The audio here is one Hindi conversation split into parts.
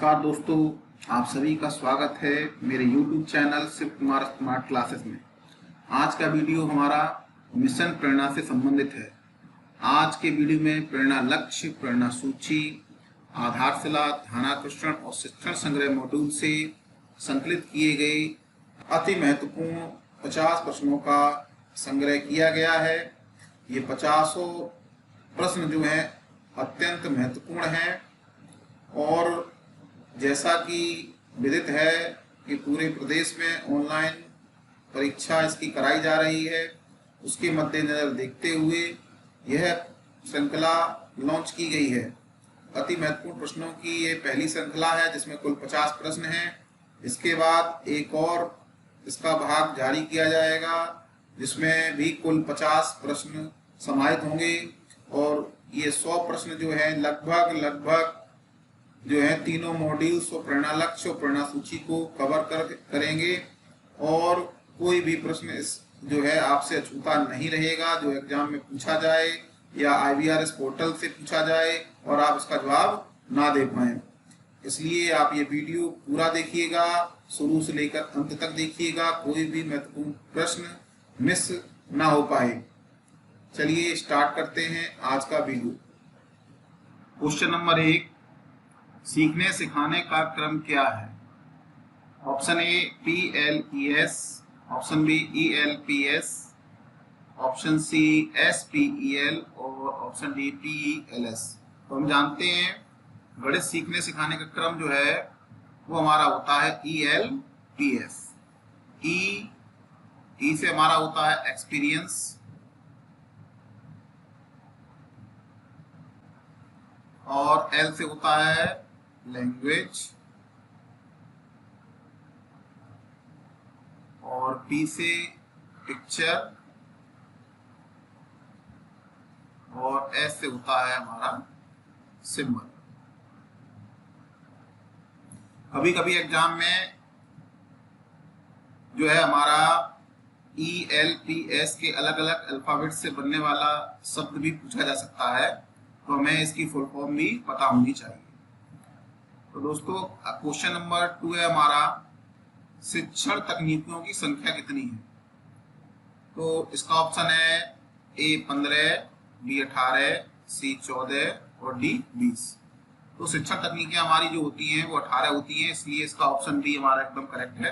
नमस्कार दोस्तों, आप सभी का स्वागत है मेरे YouTube channel Shiv Kumar smart classes में। आज का वीडियो हमारा मिशन प्रेरणा से संबंधित है। आज के वीडियो में प्रेरणा लक्ष्य, प्रेरणा सूची, आधारशिला, ध्यानाकर्षण और शिक्षण संग्रह मॉड्यूल से संकलित किए गए अति महत्वपूर्ण 50 प्रश्नों का संग्रह किया गया है। ये 50 प्रश्न जो है अत्यंत महत्वपूर्ण हैं और जैसा कि विदित है कि पूरे प्रदेश में ऑनलाइन परीक्षा इसकी कराई जा रही है, उसके मद्देनजर देखते हुए यह श्रृंखला लॉन्च की गई है। अति महत्वपूर्ण प्रश्नों की ये पहली श्रृंखला है जिसमें कुल 50 प्रश्न हैं। इसके बाद एक और इसका भाग जारी किया जाएगा जिसमें भी कुल 50 प्रश्न समाहित होंगे और ये 100 प्रश्न जो है लगभग जो है तीनों मॉड्यूल्स और प्रेरणा लक्ष्य और प्रेरणा सूची को कवर करेंगे और कोई भी प्रश्न इस जो है आपसे अछूता नहीं रहेगा जो एग्जाम में पूछा जाए या IVRS पोर्टल से पूछा जाए और आप इसका जवाब ना दे पाए। इसलिए आप ये वीडियो पूरा देखिएगा, शुरू से लेकर अंत तक देखिएगा, कोई भी महत्वपूर्ण प्रश्न मिस ना हो पाए। चलिए स्टार्ट करते हैं आज का वीडियो। क्वेश्चन नंबर 1, सीखने सिखाने का क्रम क्या है? Option A PLES, option B ELPS, option C SPEL और ऑप्शन डी PELS। तो हम जानते हैं गणित सीखने सिखाने का क्रम जो है वो हमारा होता है ELPS। E से हमारा होता है एक्सपीरियंस, और L से होता है लैंग्वेज, और P से पिक्चर, और S से होता है हमारा सिंबल। कभी कभी एग्जाम में जो है हमारा ELPS के अलग अलग अल्फाबेट से बनने वाला शब्द भी पूछा जा सकता है, तो हमें इसकी फुल फॉर्म भी पता होनी चाहिए। तो दोस्तों क्वेश्चन नंबर 2 है हमारा, शिक्षण तकनीकों की संख्या कितनी है? तो इसका ऑप्शन है A 15, B 18, C 14 और D 20। तो शिक्षण तकनीकें हमारी जो होती हैं वो 18 होती हैं, इसलिए इसका ऑप्शन B हमारा एकदम करेक्ट है।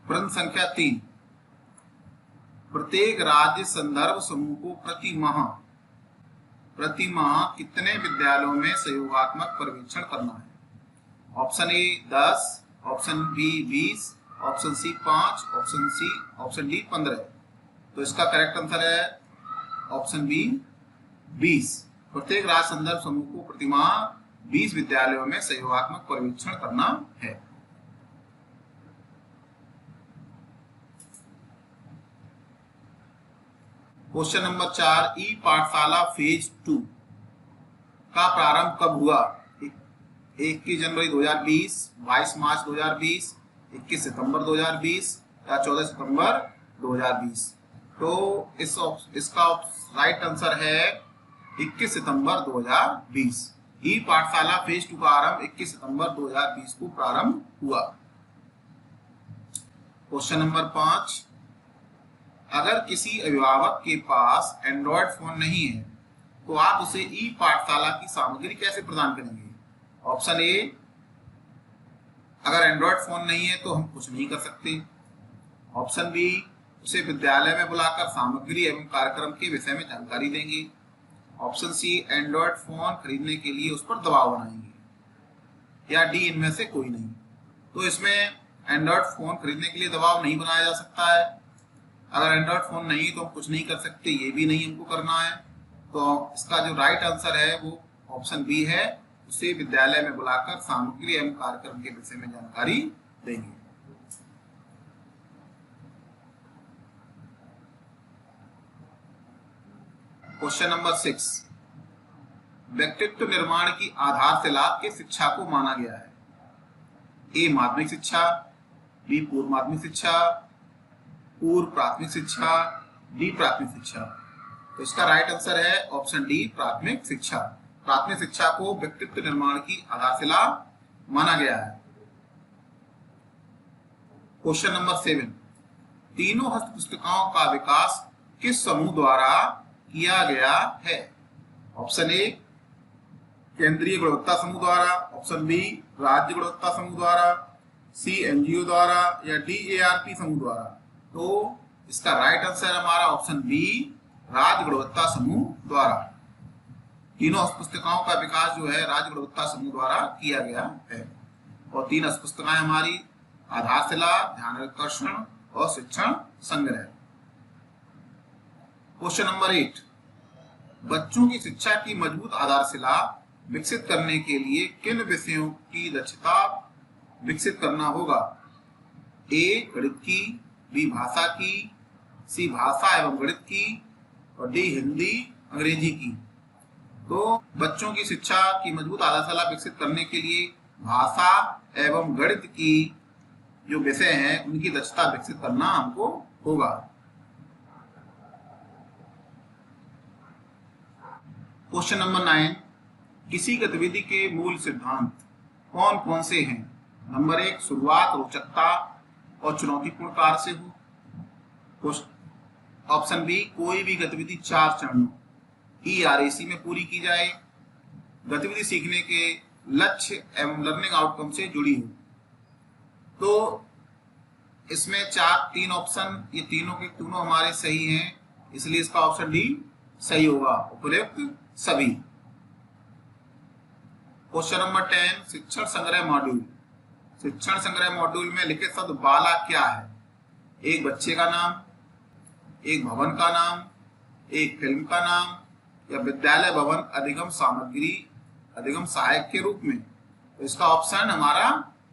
प्रश्न संख्या 3, प्रत्येक राज्य संदर्भ समूह को प्रति माह कितने विद्यालयों में सहयोगात्मक पर्यवेक्षण करना है? Option A 10, option B 20, option C 5, option D 15। तो इसका करेक्ट आंसर है ऑप्शन बी 20। प्रत्येक राज्य संदर्भ समूह को प्रतिमाह 20 विद्यालयों में सहयोगात्मक पर्यवेक्षण करना है। क्वेश्चन नंबर 4, ई पाठशाला फेज 2 का प्रारंभ कब हुआ? 21 जनवरी 2020, 22 मार्च 2020, 21 सितंबर 2020 या 14 सितंबर 2020। तो इसका राइट आंसर है 21 सितंबर 2020। ई पाठशाला फेज 2 का आरंभ 21 सितंबर 2020 को प्रारंभ हुआ। क्वेश्चन नंबर 5, अगर किसी अभिभावक के पास एंड्रॉयड फोन नहीं है तो आप उसे ई पाठशाला की सामग्री कैसे प्रदान करेंगे? ऑप्शन ए, अगर एंड्रॉयड फोन नहीं है तो हम कुछ नहीं कर सकते। ऑप्शन बी, उसे विद्यालय में बुलाकर सामग्री एवं कार्यक्रम के विषय में जानकारी देंगे। ऑप्शन सी, एंड्रॉयड फोन खरीदने के लिए उस पर दबाव बनाएंगे। या डी, इनमें से कोई नहीं। तो इसमें एंड्रॉयड फोन खरीदने के लिए दबाव नहीं बनाया जा सकता है। अगर एंड्रॉयड फोन नहीं तो हम कुछ नहीं कर सकते, ये भी नहीं हमको करना है। तो इसका जो राइट आंसर है वो ऑप्शन बी है, उसे विद्यालय में बुलाकर सामग्री एवं कार्यक्रम के विषय में जानकारी देंगे। क्वेश्चन नंबर 6, व्यक्तित्व निर्माण की आधारशिला किस शिक्षा को माना गया है? ए माध्यमिक शिक्षा, बी पूर्व माध्यमिक शिक्षा, पूर्व प्राथमिक शिक्षा, डी प्राथमिक शिक्षा। तो इसका राइट आंसर है ऑप्शन डी प्राथमिक शिक्षा। प्राथमिक शिक्षा को व्यक्तित्व निर्माण की आधारशिला माना गया है। क्वेश्चन नंबर 7, तीनों हस्त पुस्तिकाओं का विकास किस समूह द्वारा किया गया है? ऑप्शन ए केंद्रीय गुणवत्ता समूह द्वारा, ऑप्शन बी राज्य गुणवत्ता समूह द्वारा, सी एनजीओ द्वारा, या डी एआरपी समूह द्वारा। तो इसका राइट आंसर हमारा ऑप्शन बी राज्य गुणवत्ता समूह द्वारा। तीनों पुस्तिकाओं का विकास जो है राज्य गुणवत्ता समूह द्वारा किया गया है। और 3 पुस्तिकाएं हमारी आधारशिला, ध्यानाकर्षण और शिक्षण संग्रह। क्वेश्चन नंबर 8, बच्चों की शिक्षा की मजबूत आधारशिला विकसित करने के लिए किन विषयों की दक्षता विकसित करना होगा? ए गणित की, बी भाषा की, सी भाषा एवं गणित की, और डी हिंदी अंग्रेजी की। तो बच्चों की शिक्षा की मजबूत आधारशिला विकसित करने के लिए भाषा एवं गणित की जो विषय हैं उनकी दक्षता विकसित करना हमको होगा। क्वेश्चन नंबर 9, किसी गतिविधि के मूल सिद्धांत कौन कौन से हैं? नंबर 1, शुरुआत रोचकता और चुनौतीपूर्ण कार्य से हो। ऑप्शन बी, कोई भी गतिविधि 4 चरणों ERAC में पूरी की जाए। गतिविधि सीखने के लक्ष्य एवं लर्निंग आउटकम से जुड़ी हो। तो इसमें 3 ऑप्शन, ये तीनों के तीनों हमारे सही हैं, इसलिए इसका ऑप्शन डी सही होगा, उपयुक्त सभी। क्वेश्चन नंबर 10, शिक्षण संग्रह मॉड्यूल। शिक्षण संग्रह मॉड्यूल में लिखित शब्द बाला क्या है? एक बच्चे का नाम, एक भवन का नाम, एक फिल्म का नाम, या विद्यालय भवन अधिगम सामग्री अधिगम सहायक के रूप में। तो इसका ऑप्शन हमारा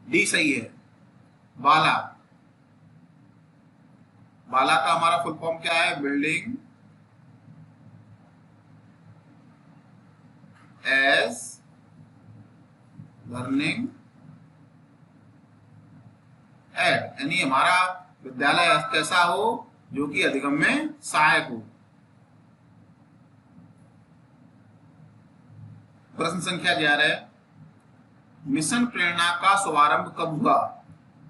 डी सही है, बाला। बाला का हमारा फुल फॉर्म क्या है? बिल्डिंग एज लर्निंग एड, यानी हमारा विद्यालय ऐसा हो जो कि अधिगम में सहायक हो। प्रश्न संख्या 11, मिशन प्रेरणा का शुभारंभ कब हुआ?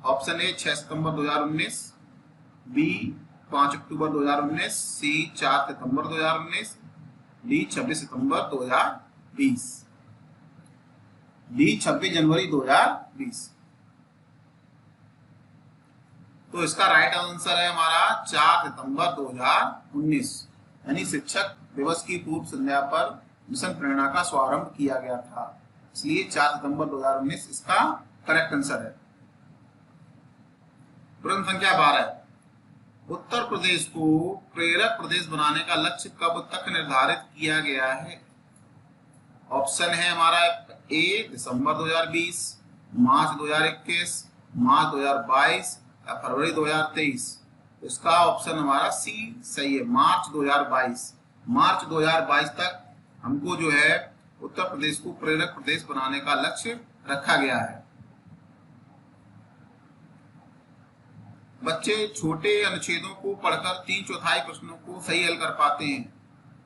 ऑप्शन ए 6 सितंबर 2019, बी 5 अक्टूबर 2019, सी 4 सितंबर 2019, डी 26 सितंबर 2020, डी 26 जनवरी 2020। तो इसका राइट आंसर है हमारा 4 सितंबर 2019, यानी शिक्षक दिवस की पूर्व संध्या पर मिशन प्रेरणा का शुभारंभ किया गया था, इसलिए 4 सितंबर 2019 इसका करेक्ट आंसर है। प्रश्न संख्या 12, उत्तर प्रदेश को प्रेरक प्रदेश बनाने का लक्ष्य कब तक निर्धारित किया गया है? ऑप्शन है हमारा ए दिसंबर 2020, मार्च 2021, मार्च 2022 या फरवरी 2023। इसका ऑप्शन हमारा सी सही है, मार्च 2022। मार्च 2022 तक हमको जो है उत्तर प्रदेश को प्रेरक प्रदेश बनाने का लक्ष्य रखा गया है। बच्चे छोटे अनुच्छेदों को पढ़कर 3/4 प्रश्नों को सही हल कर पाते हैं।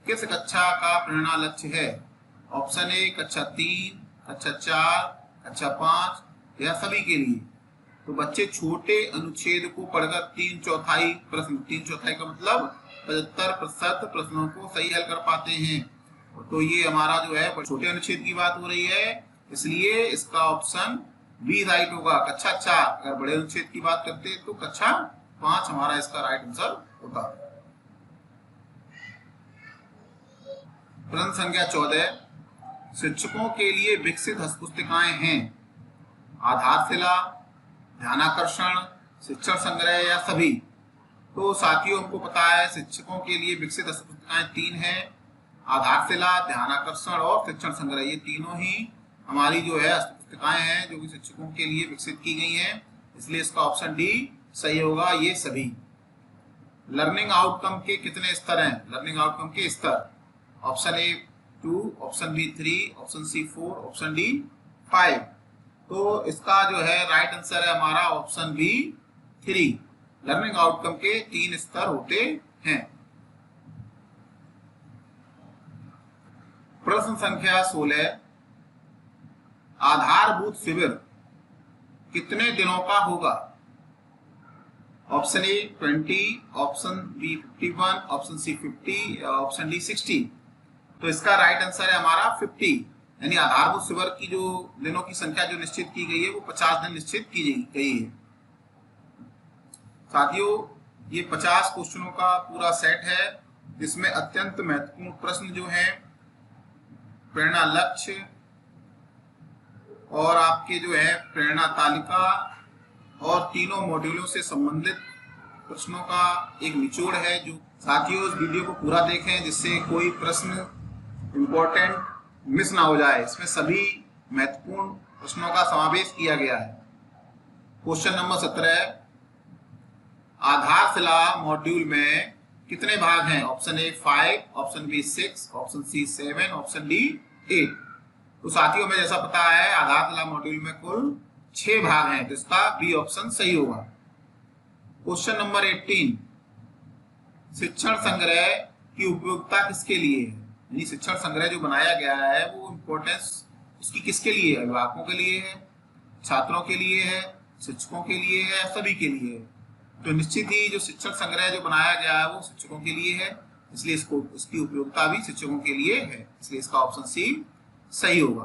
किस कक्षा का प्रेरणा लक्ष्य है? ऑप्शन ए कक्षा 3, कक्षा 4, कक्षा 5 या सभी के लिए। तो बच्चे छोटे अनुच्छेद को पढ़कर 3/4 प्रश्न, 3/4 का मतलब 75% प्रश्नों को सही हल कर पाते हैं। तो ये हमारा जो है छोटे अनुच्छेद की बात हो रही है, इसलिए इसका ऑप्शन बी राइट होगा, कक्षा 4। अगर बड़े अनुच्छेद की बात करते हैं तो कक्षा 5 हमारा इसका राइट आंसर होगा। प्रश्न संख्या 14, शिक्षकों के लिए विकसित हस्तपुस्तिकाएं हैं आधारशिला, ध्यानाकर्षण, शिक्षण संग्रह या सभी? तो साथियों हमको पता है शिक्षकों के लिए विकसित हस्तपुस्तिकाएं 3 हैं, आधारशिला, ध्यानाकर्षण और शिक्षण संग्रह। ये तीनों ही हमारी जो है पुस्तिकाएं हैं जो कि शिक्षकों के लिए विकसित की गई हैं, इसलिए इसका ऑप्शन डी सही होगा, ये सभी। लर्निंग आउटकम के कितने स्तर हैं? लर्निंग आउटकम के स्तर, option A 2, option B 3, option C 4, option D 5। तो इसका जो है राइट आंसर है हमारा ऑप्शन बी 3। लर्निंग आउटकम के 3 स्तर होते हैं। प्रश्न संख्या 16, आधारभूत शिविर कितने दिनों का होगा? Option A 20, option B 51, option C 50, option D 60। तो इसका राइट आंसर है हमारा 50, यानी आधारभूत शिविर की जो दिनों की संख्या जो निश्चित की गई है वो 50 दिन निश्चित की गई है। साथियों, ये 50 क्वेश्चनों का पूरा सेट है, जिसमें अत्यंत महत्वपूर्ण प्रश्न जो है प्रेरणा लक्ष्य और आपके जो है प्रेरणा तालिका और तीनों मॉड्यूलों से संबंधित प्रश्नों का एक निचोड़ है। जो साथियों, इस वीडियो को पूरा देखें जिससे कोई प्रश्न इंपॉर्टेंट मिस ना हो जाए। इसमें सभी महत्वपूर्ण प्रश्नों का समावेश किया गया है। क्वेश्चन नंबर 17, आधारशिला मॉड्यूल में कितने भाग हैं? Option A 5, option B 6, option C 7, option D 8। तो साथियों, में जैसा पता है आधारशिला मॉड्यूल में कुल 6 भाग हैं, तो इसका बी ऑप्शन सही होगा। क्वेश्चन नंबर 18, शिक्षण संग्रह की उपयोगिता किसके लिए है? यानी शिक्षण संग्रह जो बनाया गया है वो इम्पोर्टेंस उसकी किसके लिए है? अभिभावकों के लिए है, छात्रों के लिए है, शिक्षकों के लिए है, सभी के लिए है। तो निश्चित ही जो शिक्षण संग्रह जो बनाया गया है वो शिक्षकों के लिए है, इसलिए इसकी उपयोगिता भी शिक्षकों के लिए है, इसलिए इसका ऑप्शन सी सही होगा।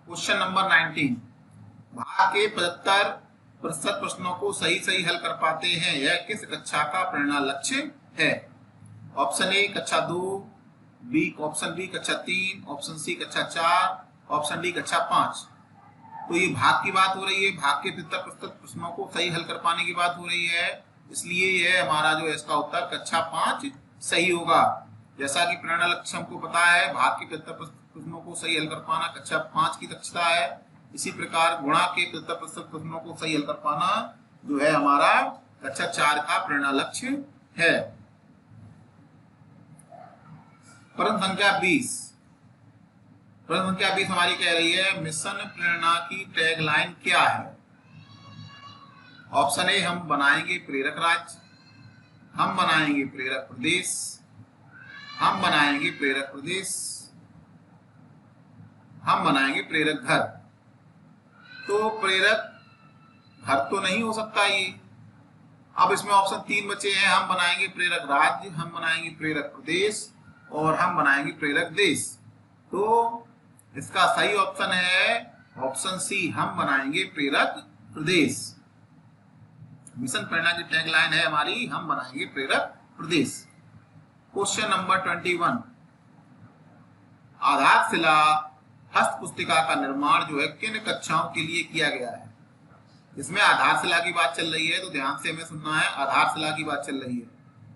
क्वेश्चन नंबर 19, भाग के 75% प्रश्नों को सही हल कर पाते हैं, यह किस कक्षा का प्रेरणा लक्ष्य है? ऑप्शन ए कक्षा 2, बी ऑप्शन बी कक्षा 3, ऑप्शन सी कक्षा 4, ऑप्शन डी कक्षा 5। तो ये भाग की बात हो रही है, भाग के 75% प्रश्नों को सही हल कर पाने की बात हो रही है, इसलिए यह हमारा जो है इसका उत्तर कक्षा 5 सही होगा। जैसा कि प्रेरणा लक्ष्य हमको पता है, भाग के 75% प्रश्नों को सही हल कर पाना कक्षा 5 की दक्षता है, इसी प्रकार गुणा के 75% प्रश्नों को सही हल कर पाना जो है हमारा कक्षा 4 का प्रेरणा लक्ष्य है। प्रश्न संख्या 20, प्रश्न संख्या 20 हमारी कह रही है मिशन प्रेरणा की टैगलाइन क्या है? ऑप्शन ए हम बनाएंगे प्रेरक राज्य, हम बनाएंगे प्रेरक प्रदेश, हम बनाएंगे प्रेरक प्रदेश, हम बनाएंगे प्रेरक घर। तो प्रेरक घर तो नहीं हो सकता ये। अब इसमें ऑप्शन 3 बचे हैं, हम बनाएंगे प्रेरक राज्य, हम बनाएंगे प्रेरक प्रदेश और हम बनाएंगे प्रेरक देश। तो इसका सही ऑप्शन है ऑप्शन सी, हम बनाएंगे प्रेरक प्रदेश। मिशन प्रेरणा की टैगलाइन है हमारी, हम बनाएंगे प्रेरक प्रदेश। क्वेश्चन नंबर 21, आधारशिला हस्त पुस्तिका का निर्माण जो है किन कक्षाओं के लिए किया गया है? इसमें आधारशिला की बात चल रही है, तो ध्यान से हमें सुनना है, आधारशिला की बात चल रही है।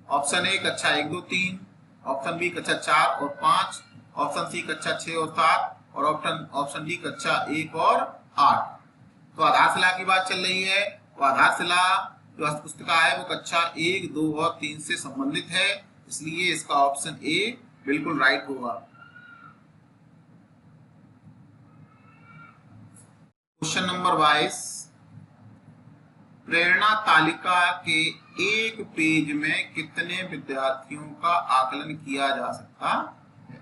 ऑप्शन ए कक्षा 1, 2, 3, ऑप्शन बी कक्षा 4 और 5, ऑप्शन सी कक्षा 6 और 7 और ऑप्शन डी कक्षा 1 और 8। तो आधारशिला की बात चल रही है, तो आधारशिला जो हस्त पुस्तिका है वो कक्षा 1, 2 और 3 से संबंधित है, इसलिए इसका ऑप्शन ए बिल्कुल राइट होगा। क्वेश्चन नंबर 22, प्रेरणा तालिका के एक पेज में कितने विद्यार्थियों का आकलन किया जा सकता है?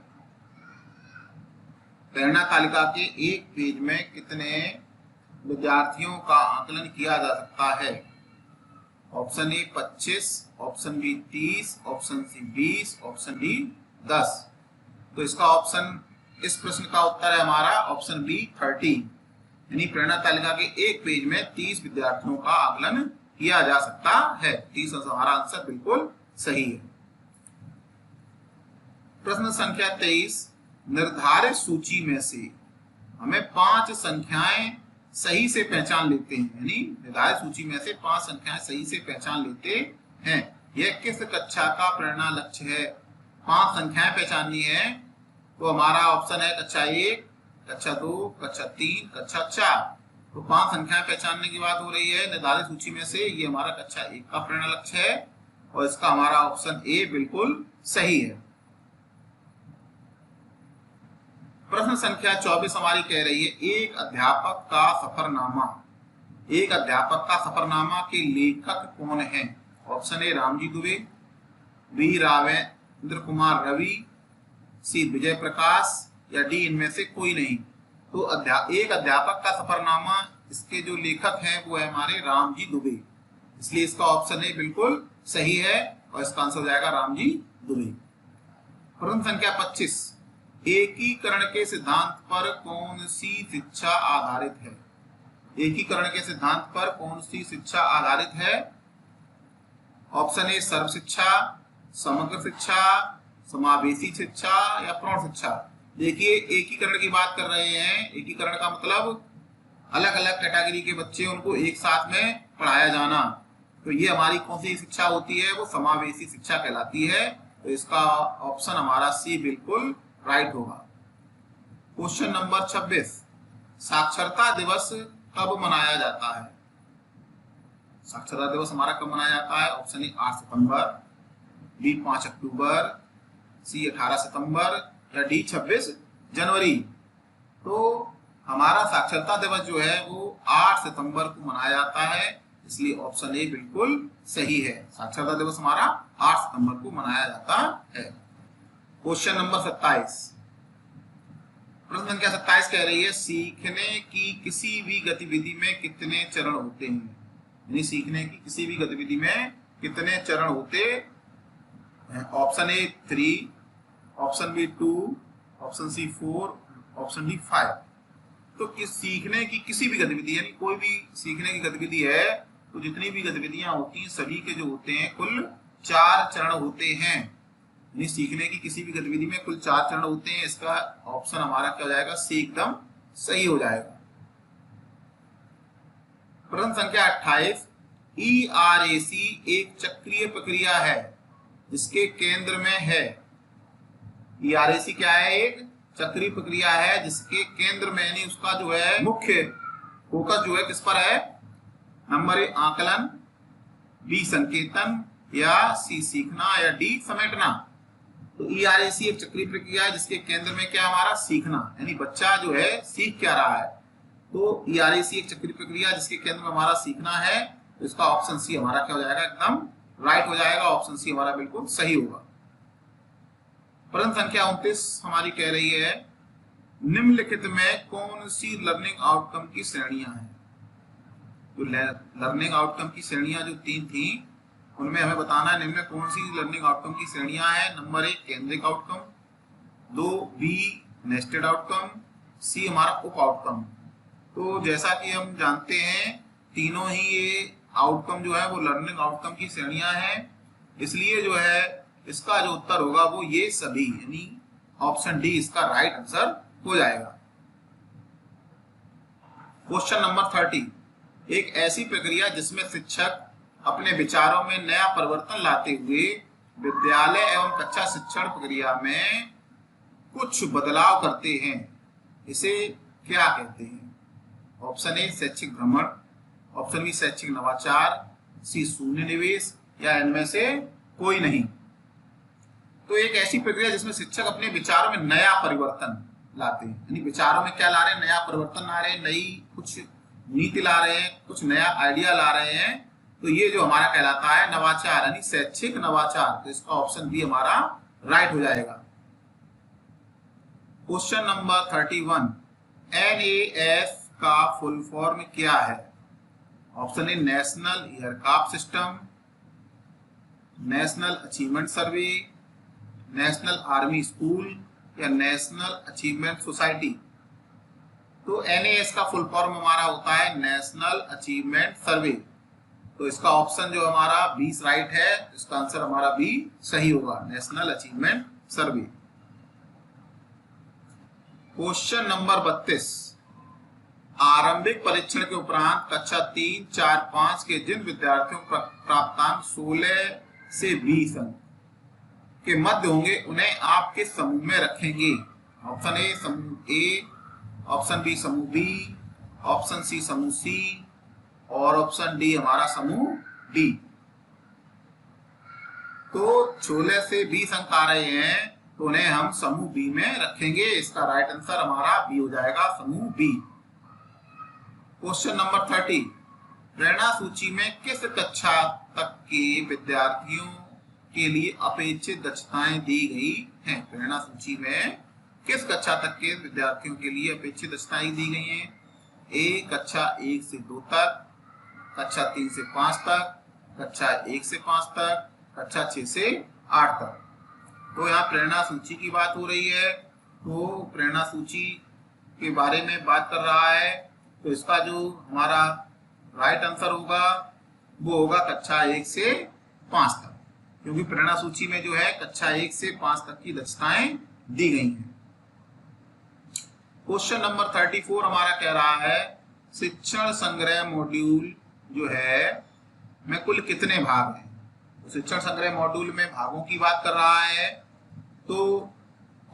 प्रेरणा तालिका के एक पेज में कितने विद्यार्थियों का आकलन किया जा सकता है? Option A 25, option B 30, option C 20, option D 10। तो इसका ऑप्शन, इस प्रश्न का उत्तर है हमारा ऑप्शन बी 30, यानी प्रेरणा तालिका के एक पेज में 30 विद्यार्थियों का आकलन किया जा सकता है। 30 हमारा आंसर बिल्कुल सही है। प्रश्न संख्या 23, निर्धारित सूची में से हमें 5 संख्याएं सही से पहचान लेते हैं, यानी निर्धारित सूची में से 5 संख्याएं सही से पहचान लेते हैं, यह किस कक्षा का प्रेरणा लक्ष्य है? 5 संख्याएं पहचाननी है, तो हमारा ऑप्शन है कक्षा 1, कक्षा 2, कक्षा 3, कक्षा 4। तो 5 संख्याएं पहचानने की बात हो रही है निर्धारित सूची में से, ये हमारा कक्षा 1 का प्रेरणा लक्ष्य है और इसका हमारा ऑप्शन ए बिल्कुल सही है। प्रश्न संख्या 24 हमारी कह रही है एक अध्यापक का सफरनामा, एक अध्यापक का सफरनामा के लेखक कौन है? Option A Ramji Dubey, B Indra Kumar Ravi, C Vijay Prakash, या डी इनमें से कोई नहीं। तो एक अध्यापक का सफरनामा, इसके जो लेखक हैं वो है हमारे रामजी दुबे, इसलिए इसका ऑप्शन ए बिल्कुल सही है और इसका आंसर हो जाएगा रामजी दुबे। प्रश्न संख्या 25, एकीकरण के सिद्धांत पर कौन सी शिक्षा आधारित है? एकीकरण के सिद्धांत पर कौन सी शिक्षा आधारित है? ऑप्शन ए सर्व शिक्षा, समग्र शिक्षा, समावेशी शिक्षा या प्रौढ़ शिक्षा। देखिए एकीकरण की बात कर रहे हैं, एकीकरण का मतलब अलग अलग कैटेगरी के बच्चे उनको एक साथ में पढ़ाया जाना, तो ये हमारी कौन सी शिक्षा होती है? वो समावेशी शिक्षा कहलाती है। तो इसका ऑप्शन हमारा सी बिल्कुल राइट होगा। क्वेश्चन नंबर 26, साक्षरता दिवस कब मनाया जाता है? साक्षरता दिवस हमारा कब मनाया जाता है? ऑप्शन ए 8 सितंबर, बी 5 अक्टूबर, सी 18 सितंबर या डी 26 जनवरी। तो हमारा साक्षरता दिवस जो है वो 8 सितंबर को मनाया जाता है, इसलिए ऑप्शन ए बिल्कुल सही है। साक्षरता दिवस हमारा 8 सितंबर को मनाया जाता है। क्वेश्चन नंबर 27, प्रश्न संख्या 27 कह रही है सीखने की किसी भी गतिविधि में कितने चरण होते हैं? यानी सीखने की किसी भी गतिविधि में कितने चरण होते हैं? Option A 3, option B 2, option C 4, option D 5। तो सीखने की किसी भी गतिविधि यानी कोई भी सीखने की गतिविधि है, तो जितनी भी गतिविधियां होती हैं सभी के जो होते हैं कुल 4 चरण होते हैं। यानी सीखने की किसी भी गतिविधि में कुल 4 चरण होते हैं। इसका ऑप्शन हमारा क्या हो जाएगा? सी एकदम सही हो जाएगा। प्रश्न संख्या 28, ERAC एक चक्रीय प्रक्रिया है जिसके केंद्र में है। ERAC क्या है? एक चक्रीय प्रक्रिया है जिसके केंद्र में यानी उसका जो है मुख्य फोकस जो है किस पर है? नंबर ए आकलन, बी संकेतन या सी सीखना या डी समेटना। तो ERAC एक चक्रीय प्रक्रिया है जिसके केंद्र में क्या हमारा? सीखना, यानी बच्चा जो है सीख क्या रहा है। तो ERAC एक चक्रीय प्रक्रिया जिसके केंद्र में हमारा सीखना है, तो इसका ऑप्शन सी हमारा क्या हो जाएगा? एकदम राइट हो जाएगा। ऑप्शन सी हमारा बिल्कुल सही होगा। प्रश्न संख्या 29 हमारी कह रही है निम्नलिखित में कौन सी लर्निंग आउटकम की श्रेणियां हैं? जो लर्निंग आउटकम की श्रेणियां जो 3 थी उनमें हमें बताना है निम्न में कौन सी लर्निंग आउटकम की श्रेणियां हैं। नंबर 1 केंद्रिक outcome, 2 B nested outcome, C हमारा उप आउटकम। तो जैसा कि हम जानते हैं तीनों ही ये आउटकम जो है वो लर्निंग आउटकम की श्रेणियां हैं, इसलिए जो है इसका जो उत्तर होगा वो ये सभी, यानी ऑप्शन डी इसका राइट आंसर हो जाएगा। क्वेश्चन नंबर 30, एक ऐसी प्रक्रिया जिसमें शिक्षक अपने विचारों में नया परिवर्तन लाते हुए विद्यालय एवं कक्षा शिक्षण प्रक्रिया में कुछ बदलाव करते हैं, इसे क्या कहते हैं? ऑप्शन ए शैक्षिक भ्रमण, ऑप्शन बी शैक्षिक नवाचार, सी शून्य निवेश या इनमें से कोई नहीं। तो एक ऐसी प्रक्रिया जिसमें शिक्षक अपने विचारों में नया परिवर्तन लाते हैं, यानी विचारों में क्या ला रहे हैं? नया परिवर्तन ला रहे हैं, नई कुछ नीति ला रहे हैं, कुछ नया आइडिया ला रहे हैं। तो ये जो हमारा कहलाता है नवाचार, यानी शैक्षिक नवाचार। तो इसका ऑप्शन बी हमारा राइट हो जाएगा। क्वेश्चन नंबर 31, NAS का फुल फॉर्म क्या है? ऑप्शन ए national aircraft system, national achievement सर्वे, नेशनल आर्मी स्कूल या नेशनल अचीवमेंट सोसाइटी। तो NAS का फुल फॉर्म हमारा होता है नेशनल अचीवमेंट सर्वे। तो इसका ऑप्शन जो हमारा 20 राइट है, इसका आंसर हमारा बी सही होगा, नेशनल अचीवमेंट सर्वे। क्वेश्चन नंबर 32, आरंभिक परीक्षण के उपरांत कक्षा 3, 4, 5 के जिन विद्यार्थियों का प्राप्तांक 16 से 20 अंक के मध्य होंगे उन्हें आप किस समूह में रखेंगे? ऑप्शन ए समूह ए, ऑप्शन बी समूह बी, ऑप्शन सी समूह सी और ऑप्शन डी हमारा समूह डी। तो 16 से 20 अंक आ रहे हैं तो उन्हें हम समूह बी में रखेंगे। इसका राइट आंसर हमारा बी हो जाएगा, समूह बी। क्वेश्चन नंबर 30, प्रेरणा सूची में किस कक्षा तक के विद्यार्थियों के लिए अपेक्षित दक्षताएं दी गई हैं। प्रेरणा सूची में किस कक्षा तक के विद्यार्थियों के लिए अपेक्षित दक्षताएं दी गई हैं? ए कक्षा 1 से 2 तक, कक्षा 3 से 5 तक, कक्षा 1 से 5 तक, कक्षा 6 से 8 तक। तो यहाँ प्रेरणा सूची की बात हो रही है, तो प्रेरणा सूची के बारे में बात कर रहा है, तो इसका जो हमारा राइट आंसर होगा वो होगा कक्षा 1 से 5 तक, क्योंकि प्रेरणा सूची में जो है कक्षा 1 से 5 तक की दक्षताएं दी गई हैं। क्वेश्चन नंबर 34 हमारा कह रहा है शिक्षण संग्रह मॉड्यूल जो है में कुल कितने भाग हैं? तो शिक्षण संग्रह मॉड्यूल में भागों की बात कर रहा है, तो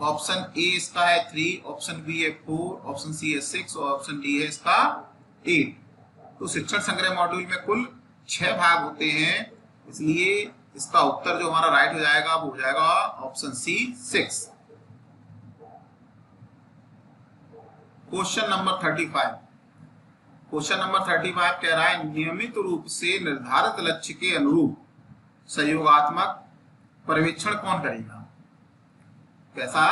ऑप्शन ए इसका है 3, ऑप्शन बी है 4, ऑप्शन सी है 6 और ऑप्शन डी है इसका 8। तो शिक्षण संग्रह मॉड्यूल में कुल 6 भाग होते हैं, इसलिए इसका उत्तर जो हमारा राइट हो जाएगा वो हो जाएगा option C 6। Question number 35। Question number 35 कह रहा है नियमित रूप से निर्धारित लक्ष्य के अनुरूप सहयोगात्मक पर्यवेक्षण कौन करेगा? कैसा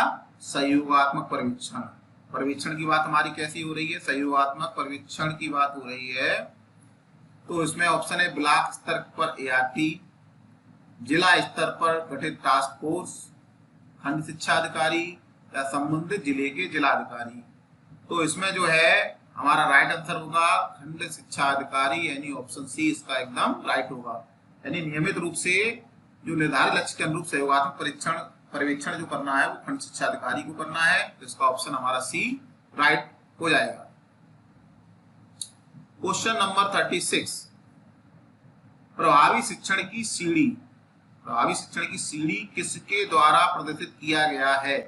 सहयोगात्मक पर्यवेक्षण? पर्यवेक्षण की बात हमारी कैसी हो रही है? सहयोगात्मक पर्यवेक्षण की बात हो रही है। तो इसमें ऑप्शन है ब्लॉक स्तर पर एआरटी, जिला स्तर पर गठित टास्क फोर्स, खंड शिक्षा अधिकारी या संबंधित जिले के जिलाधिकारी। तो इसमें जो है हमारा राइट आंसर होगा खंड शिक्षा अधिकारी, यानी ऑप्शन सी इसका एकदम राइट होगा। यानी नियमित रूप से जो निर्धारित लक्ष्य के अनुरूप सहयोगात्मक पर्यवेक्षण जो करना है वो खंड शिक्षा अधिकारी को करना है, तो इसका ऑप्शन हमारा सी राइट हो जाएगा। क्वेश्चन नंबर 36 प्रभावी शिक्षण की सीढ़ी। प्रभावी शिक्षण की सीढ़ी किसके द्वारा प्रदर्शित किया गया है?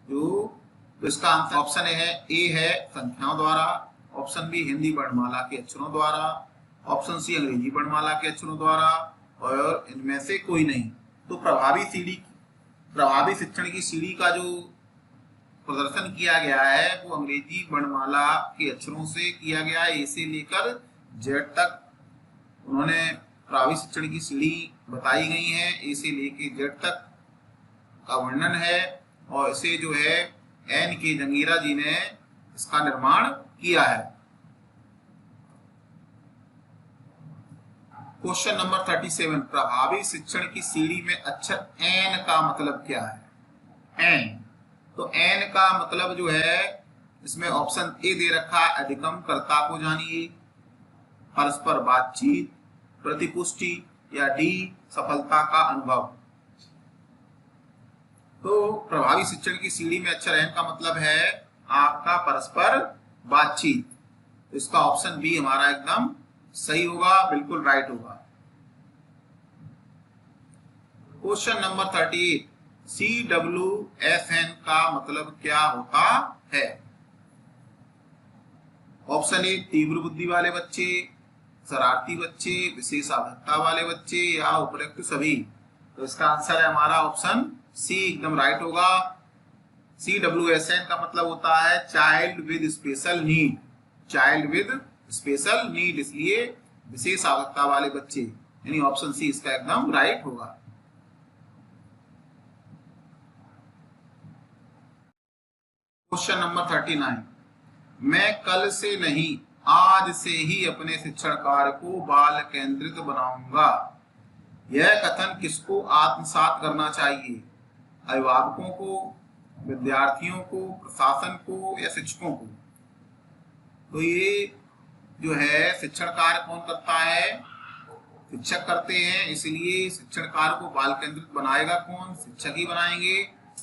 जो तो इसका आंसर ऑप्शन ए है संख्याओं द्वारा, ऑप्शन बी हिंदी वर्णमाला के अक्षरों द्वारा, ऑप्शन सी अंग्रेजी वर्णमाला के अक्षरों द्वारा और इनमें से कोई नहीं। तो प्रभावी शिक्षण की सीढ़ी का जो प्रदर्शन किया गया है वो अंग्रेजी वर्णमाला के अक्षरों से किया गया है। ए से लेकर जेड तक उन्होंने प्रभावी शिक्षण की सीढ़ी बताई गई है। ए से लेकर जेड तक का वर्णन है और इसे जो है एन के जंगीरा जी ने इसका निर्माण किया है। क्वेश्चन नंबर 37 प्रभावी शिक्षण की सीढ़ी में अक्षर एन का मतलब क्या है? एन, तो एन का मतलब जो है इसमें ऑप्शन ए दे रखा है अधिगम कर्ता को जानिए, परस्पर बातचीत, प्रतिपुष्टि या डी सफलता का अनुभव। तो प्रभावी शिक्षण की सीढ़ी में अक्षर एन का मतलब है आपका परस्पर बातचीत। तो इसका ऑप्शन बी हमारा एकदम सही होगा, बिल्कुल राइट होगा। क्वेश्चन नंबर 38 CWSN का मतलब क्या होता है? ऑप्शन ए तीव्र बुद्धि वाले बच्चे, शरारती बच्चे, विशेष आवश्यकता वाले बच्चे या उपरोक्त सभी। तो इसका आंसर है हमारा ऑप्शन सी एकदम राइट होगा। CWSN का मतलब होता है child with special need, child with special need, इसलिए विशेष आवश्यकता वाले बच्चे, यानी ऑप्शन सी इसका एकदम राइट होगा। क्वेश्चन नंबर 39 मैं कल से नहीं आज से ही अपने शिक्षण कार्य को बाल केंद्रित बनाऊंगा, यह कथन किसको आत्मसात करना चाहिए? अभिभावकों को, विद्यार्थियों को, प्रशासन को या शिक्षकों को? तो ये जो है शिक्षण कार्य कौन करता है? शिक्षक करते हैं, इसलिए शिक्षण कार्य को बाल केंद्रित बनाएगा कौन? शिक्षक ही बनाएंगे,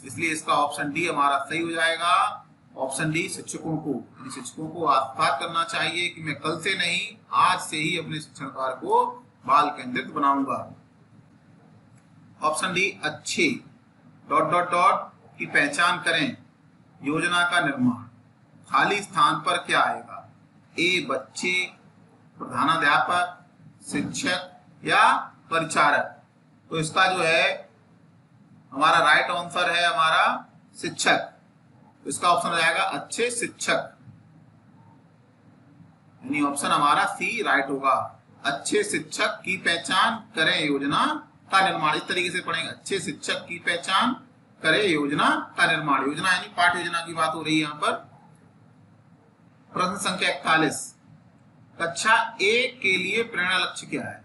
इसलिए इसका ऑप्शन डी हमारा सही हो जाएगा। ऑप्शन डी शिक्षकों को, यानी शिक्षकों को आत्मसात करना चाहिए कि मैं कल से नहीं आज से ही अपने शिक्षण कार्य को बाल केंद्रित बनाऊंगा। ऑप्शन डी अच्छे ... की पहचान करें, योजना का निर्माण, खाली स्थान पर क्या आएगा? ए बच्चे, प्रधानाध्यापक, शिक्षक या परिचारक? तो इसका जो है हमारा राइट आंसर है हमारा शिक्षक, इसका ऑप्शन हो जाएगा अच्छे शिक्षक, यानी ऑप्शन हमारा सी राइट होगा। अच्छे शिक्षक की पहचान करें, योजना का निर्माण, इस तरीके से पढ़ेंगे। अच्छे शिक्षक की पहचान करे योजना का निर्माण। योजना यानी पाठ योजना की बात हो रही है यहाँ पर। प्रश्न संख्या 41, कक्षा 1 के लिए प्रेरणा लक्ष्य क्या है?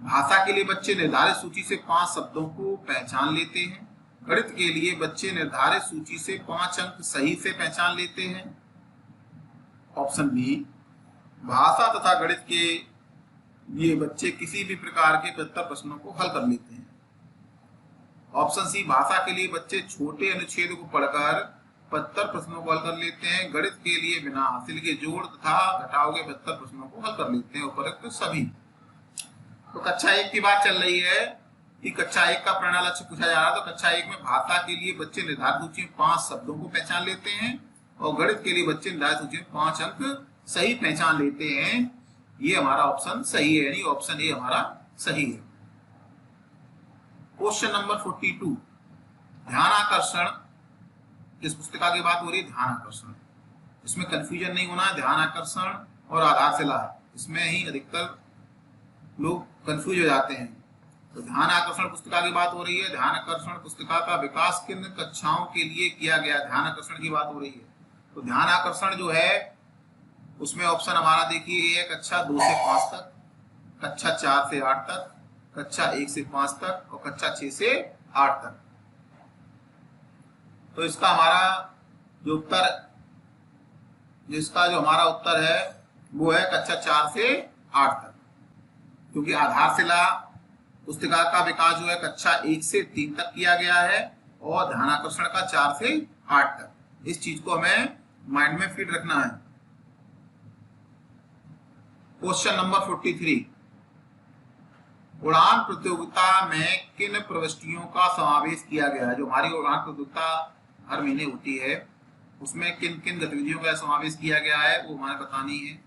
भाषा के लिए बच्चे निर्धारित सूची से 5 शब्दों को पहचान लेते हैं। गणित के लिए बच्चे निर्धारित सूची से 5 अंक सही से पहचान लेते हैं। ऑप्शन बी, भाषा तथा गणित के लिए बच्चे किसी भी प्रकार के 75 प्रश्नों को हल कर लेते हैं। ऑप्शन सी, भाषा के लिए बच्चे छोटे अनुच्छेद को पढ़कर 75 प्रश्नों को हल कर लेते हैं। गणित के लिए बिना हासिल के जोड़ तथा घटाव के 72 प्रश्नों को हल कर लेते हैं। उपरोक्त सभी। तो कक्षा 1 की बात चल रही है कि कक्षा 1 का प्रेरणा लक्ष्य पूछा जा रहा है। तो कक्षा 1 में भाषा के लिए बच्चे निर्धारित सूची में 5 शब्दों को पहचान लेते हैं और गणित के लिए बच्चे निर्धारित सूची में 5 अंक सही पहचान लेते हैं। ये हमारा ऑप्शन सही है, यानी ऑप्शन ए हमारा सही है। क्वेश्चन नंबर 42, ध्यान आकर्षण। किस पुस्तिका की बात हो रही है? ध्यान आकर्षण। इसमें कंफ्यूजन नहीं होना, ध्यान आकर्षण और आधारशिला, इसमें ही अधिकतर लोग कंफ्यूज हो जाते हैं। तो ध्यान आकर्षण पुस्तिका की बात हो रही है। ध्यान आकर्षण पुस्तिका का विकास किन कक्षाओं के लिए किया गया? ध्यान आकर्षण की बात हो रही है। तो ध्यान आकर्षण जो है उसमें ऑप्शन हमारा देखिए ये है, कक्षा 2 से 5 तक, कक्षा 4 से 8 तक, कक्षा 1 से 5 तक और कक्षा 6 से 8 तक। तो इसका हमारा जो हमारा उत्तर है वो है कक्षा 4 से 8 तक, क्योंकि आधारशिला पुस्तिका का विकास जो है कक्षा 1 से 3 तक किया गया है और ध्यान आकर्षण का 4 से 8 तक। इस चीज को हमें माइंड में फिट रखना है। क्वेश्चन नंबर 43, उड़ान प्रतियोगिता में किन प्रविष्टियों का समावेश किया गया है? जो हमारी उड़ान प्रतियोगिता हर महीने होती है उसमें किन किन गतिविधियों का समावेश किया गया है वो हमें बतानी है।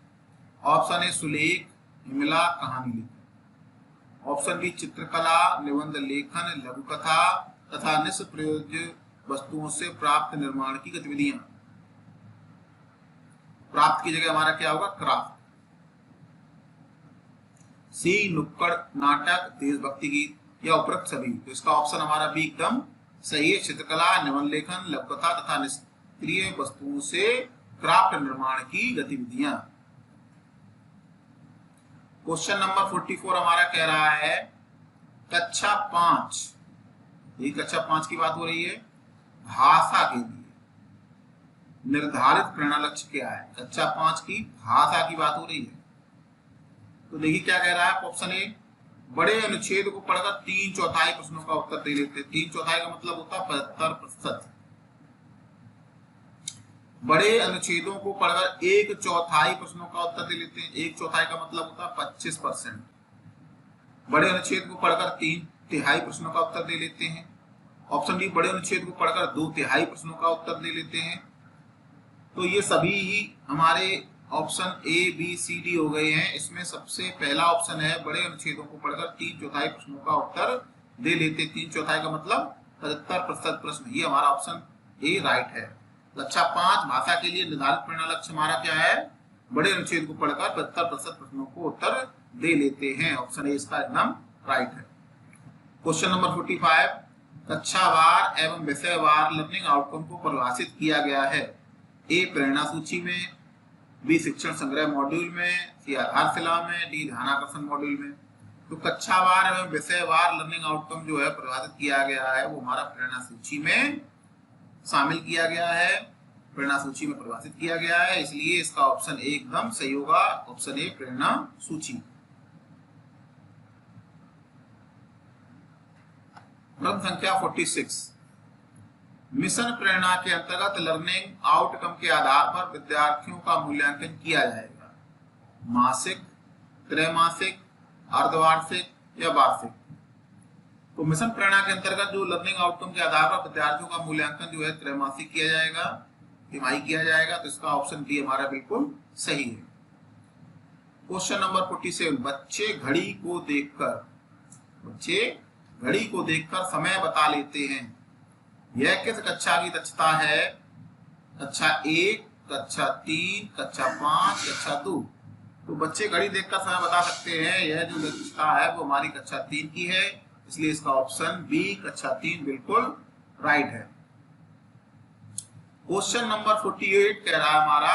ऑप्शन ए, सुलेख, हिमला, कहानी लेखन। ऑप्शन बी, चित्रकला, निबंध लेखन, लघु कथा तथा निष्प्रयोज्य वस्तुओं से प्राप्त निर्माण की गतिविधियां। प्राप्त की जगह हमारा क्या होगा? क्राफ्ट। सी, नुक्कड़ नाटक, देशभक्ति गीत या उपरोक्त सभी। तो इसका ऑप्शन हमारा बी एकदम सही है। चित्रकला, निबंध लेखन, लघु कथा तथा निष्क्रिय वस्तुओं से क्राफ्ट निर्माण की गतिविधियां। क्वेश्चन नंबर 44 हमारा कह रहा है कक्षा 5, ये कक्षा 5 की बात हो रही है, भाषा के लिए निर्धारित प्रेरणा लक्ष्य क्या है? कक्षा 5 की भाषा की बात हो रही है। तो देखिए क्या कह रहा है ऑप्शन ए, बड़े अनुच्छेद को पढ़कर 3/4 प्रश्नों का उत्तर दे लेते हैं। 3/4 का मतलब होता है 75%। बड़े अनुच्छेदों को पढ़कर 1/4 प्रश्नों का उत्तर दे लेते हैं। 1/4 का मतलब होता है 25%। बड़े अनुच्छेद को पढ़कर 3/3 प्रश्नों का उत्तर दे लेते हैं। ऑप्शन डी, बड़े अनुच्छेद को पढ़कर 2/3 प्रश्नों का उत्तर दे लेते हैं। तो ये सभी ही हमारे option A, B, C, D हो गए हैं। इसमें सबसे पहला ऑप्शन है, बड़े अनुच्छेदों को पढ़कर 3/4 प्रश्नों का उत्तर दे लेते। 3/4 का मतलब 75% प्रश्न। ये हमारा ऑप्शन ए राइट है। कक्षा 5 भाषा के लिए निर्धारित प्रेरणा लक्ष्य हमारा क्या है? बड़े अनुच्छेद को पढ़कर 75% प्रश्नों को उत्तर दे लेते हैं। ऑप्शन ए इसका एकदम राइट है। क्वेश्चन नंबर 45, कक्षावार एवं विषयवार लर्निंग आउटकम को परिभाषित किया गया है। ए, प्रेरणा सूची में, बी, शिक्षण संग्रह मॉड्यूल में, सी, आधारशिला में, डी, ध्यानाकर्षण मॉड्यूल में। तो कक्षावार एवं विषयवार लर्निंग आउटकम जो है परिभाषित किया गया है वो हमारा प्रेरणा सूची में शामिल किया गया है, प्रेरणा सूची में परिभाषित किया गया है। इसलिए इसका ऑप्शन ए एकदम सही होगा। ऑप्शन ए, प्रेरणा सूची। प्रश्न संख्या 46, मिशन प्रेरणा के अंतर्गत लर्निंग आउटकम के आधार पर विद्यार्थियों का मूल्यांकन किया जाएगा। मासिक, त्रैमासिक, अर्धवार्षिक या वार्षिक। तो मिशन प्रेरणा के अंतर्गत जो लर्निंग आउटकम के आधार पर विद्यार्थियों का मूल्यांकन जो है त्रैमासिक किया जाएगा, तिमाही किया जाएगा। तो इसका ऑप्शन डी हमारा बिल्कुल सही है। क्वेश्चन नंबर 47, बच्चे घड़ी को देखकर समय बता लेते हैं। यह किस कक्षा की दक्षता है? कक्षा 1, कक्षा 3, कक्षा 5, कक्षा 2। तो बच्चे घड़ी देखकर समय बता सकते हैं। यह जो दक्षता है वो हमारी कक्षा 3 की है, इसलिए इसका ऑप्शन बी कक्षा 3 बिल्कुल राइट है। क्वेश्चन नंबर 48 कह रहा है हमारा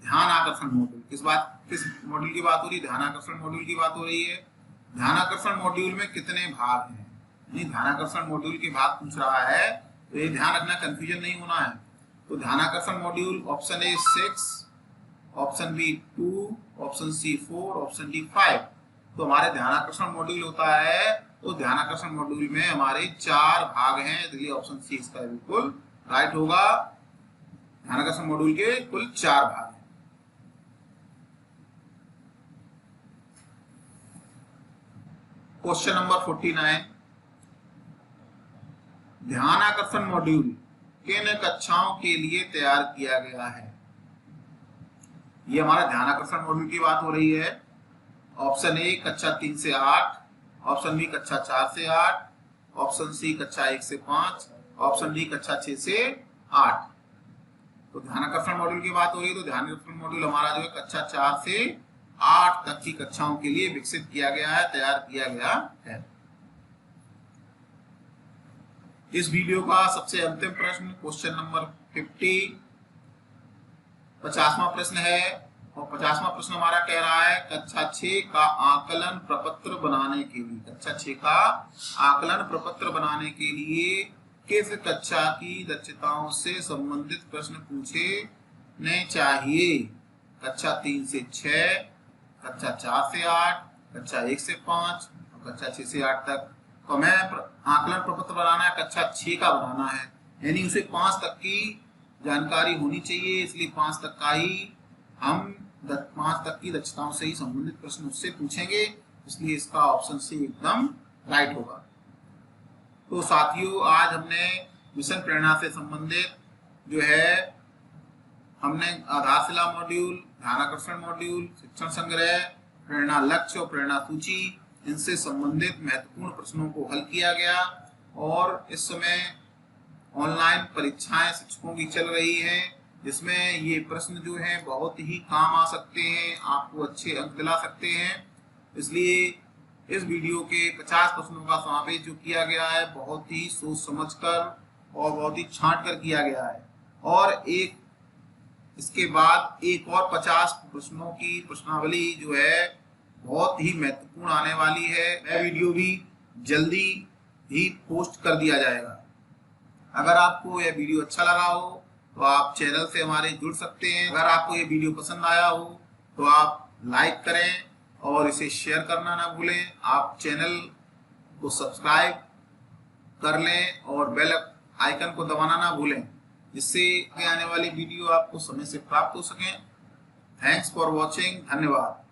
ध्यान आकर्षण मॉड्यूल। किस मॉड्यूल की बात हो रही है? ध्यान आकर्षण मॉड्यूल की बात हो रही है। ध्यान आकर्षण मॉड्यूल में कितने भाग हैं? ध्यान आकर्षण मॉड्यूल के भाग पूछ रहा है, तो ये ध्यान रखना, कंफ्यूजन नहीं होना है। तो ध्यान आकर्षण module option A 6, option B 2, option C 4, option D 5। तो हमारे ध्यान आकर्षण मॉड्यूल होता है, तो ध्यान आकर्षण मॉड्यूल में हमारे 4 भाग हैं, इसलिए ऑप्शन सी इसका बिल्कुल राइट होगा। ध्यान आकर्षण मॉड्यूल के कुल 4 भाग हैं। क्वेश्चन नंबर 49, ध्यान आकर्षण मॉड्यूल किन कक्षाओं के लिए तैयार किया गया है? ये हमारा ध्यान आकर्षण मॉड्यूल की बात हो रही है। ऑप्शन ए कक्षा 3 से 8, ऑप्शन बी कक्षा 4 से 8, ऑप्शन सी कक्षा 1 से 5, ऑप्शन डी कक्षा 6 से 8। तो ध्यान आकर्षण मॉड्यूल की बात हो रही है, तो ध्यान आकर्षण मॉड्यूल हमारा जो है कक्षा 4 से 8 तक की कक्षाओं के लिए विकसित किया गया है, तैयार किया गया है। इस वीडियो का सबसे अंतिम प्रश्न क्वेश्चन नंबर 50वां प्रश्न है, और 50वां प्रश्न हमारा कह रहा है कक्षा 6 का आकलन प्रपत्र बनाने के लिए, कक्षा 6 का आकलन प्रपत्र बनाने के लिए किस कक्षा की दक्षताओं से संबंधित प्रश्न पूछने चाहिए? कक्षा 3 से 6, कक्षा 4 से 8, कक्षा 1 से 5 और कक्षा 6 से 8 तक। तो हमें आकलन प्रपत्र बनाना है, कक्षा 6 का बनाना है, यानी उसे 5 तक की जानकारी होनी चाहिए, इसलिए 5 तक का ही हम 5 तक की दक्षताओं से ही संबंधित प्रश्न उससे पूछेंगे, इसलिए इसका ऑप्शन सी एकदम राइट होगा। तो साथियों, आज हमने मिशन प्रेरणा से संबंधित जो है हमने आधारशिला मॉड्यूल, ध्यान आकर्षण मॉड्यूल, शिक्षण संग्रह, प्रेरणा लक्ष्य और प्रेरणा सूची, इनसे संबंधित महत्वपूर्ण प्रश्नों को हल किया गया। और इस समय ऑनलाइन परीक्षाएं शिक्षकों की चल रही हैं, जिसमें ये प्रश्न जो हैं बहुत ही काम आ सकते हैं, आपको अच्छे अंक दिला सकते हैं। इसलिए इस वीडियो के 50 प्रश्नों का समावेश जो किया गया है बहुत ही सोच समझकर और बहुत ही छांट कर किया गया है, और इसके बाद एक और 50 प्रश्नों की प्रश्नावली जो है बहुत ही महत्वपूर्ण आने वाली है। यह वीडियो भी जल्दी ही पोस्ट कर दिया जाएगा। अगर आपको यह वीडियो अच्छा लगा हो तो आप चैनल से हमारे जुड़ सकते हैं। अगर आपको ये वीडियो पसंद आया हो तो आप लाइक करें और इसे शेयर करना ना भूलें। आप चैनल को सब्सक्राइब कर लें और बेल आइकन को दबाना ना भूलें, जिससे आगे आने वाली वीडियो आपको समय से प्राप्त हो सकें। Thanks for watching. धन्यवाद।